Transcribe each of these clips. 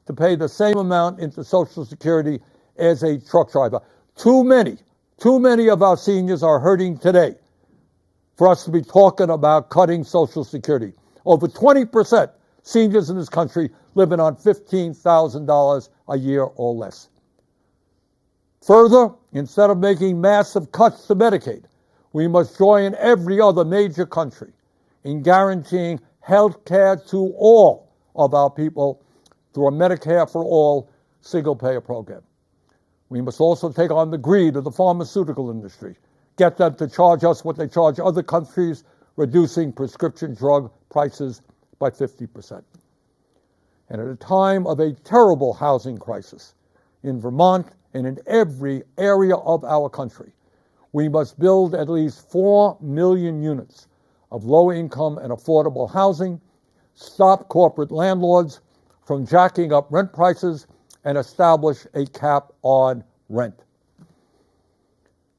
to pay the same amount into Social Security as a truck driver. Too many of our seniors are hurting today for us to be talking about cutting Social Security. Over 20% seniors in this country living on $15,000 a year or less. Further, instead of making massive cuts to Medicaid, we must join every other major country in guaranteeing health care to all of our people through a Medicare for All single-payer program. We must also take on the greed of the pharmaceutical industry, get them to charge us what they charge other countries, reducing prescription drug prices by 50%. And at a time of a terrible housing crisis in Vermont and in every area of our country, we must build at least 4 million units of low-income and affordable housing, stop corporate landlords from jacking up rent prices, and establish a cap on rent.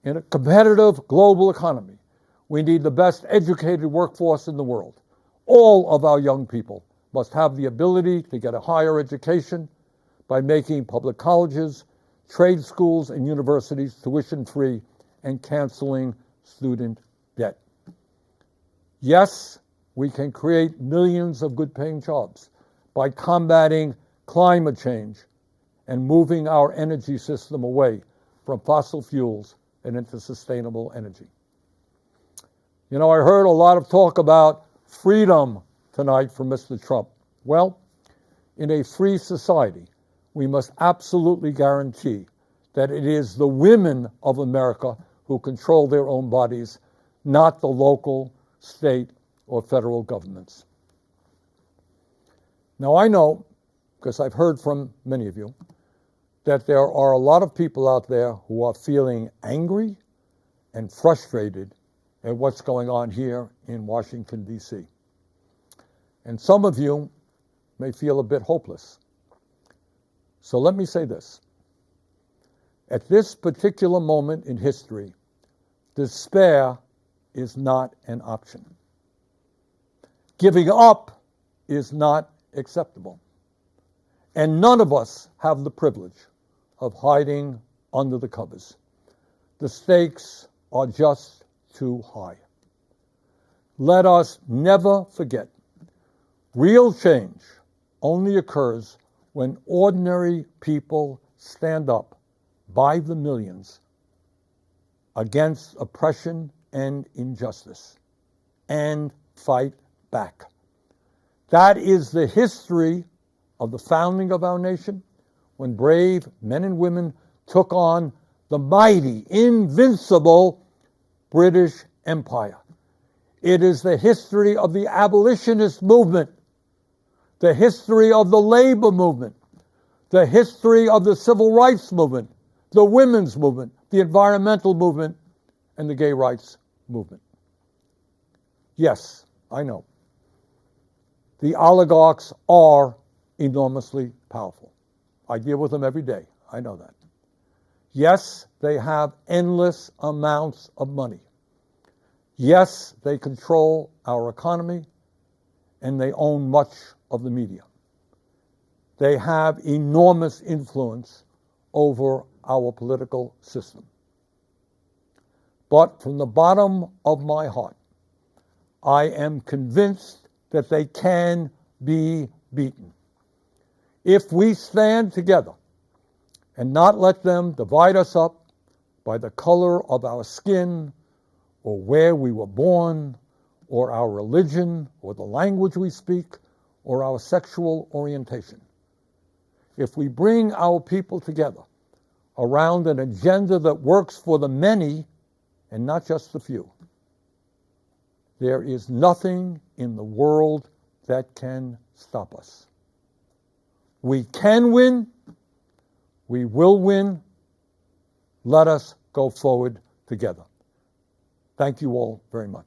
In a competitive global economy, we need the best educated workforce in the world. All of our young people must have the ability to get a higher education by making public colleges, trade schools, and universities tuition-free and canceling student debt. Yes, we can create millions of good-paying jobs by combating climate change and moving our energy system away from fossil fuels and into sustainable energy. You know, I heard a lot of talk about freedom tonight from Mr. Trump. Well, in a free society, we must absolutely guarantee that it is the women of America who control their own bodies, not the local, state, or federal governments. Now, I know, because I've heard from many of you, that there are a lot of people out there who are feeling angry and frustrated at what's going on here in Washington, D.C. And some of you may feel a bit hopeless. So let me say this. At this particular moment in history, despair is not an option. Giving up is not acceptable. And none of us have the privilege of hiding under the covers. The stakes are just too high. Let us never forget, real change only occurs when ordinary people stand up by the millions against oppression and injustice and fight back. That is the history of the founding of our nation, when brave men and women took on the mighty, invincible British Empire. It is the history of the abolitionist movement, the history of the labor movement, the history of the civil rights movement, the women's movement, the environmental movement, and the gay rights movement. Yes, I know. The oligarchs are enormously powerful. I deal with them every day. I know that. Yes, they have endless amounts of money. Yes, they control our economy, and they own much of the media. They have enormous influence over our political system. But from the bottom of my heart, I am convinced that they can be beaten. If we stand together and not let them divide us up by the color of our skin, or where we were born, or our religion, or the language we speak, or our sexual orientation. If we bring our people together around an agenda that works for the many and not just the few, there is nothing in the world that can stop us. We can win. We will win. Let us go forward together. Thank you all very much.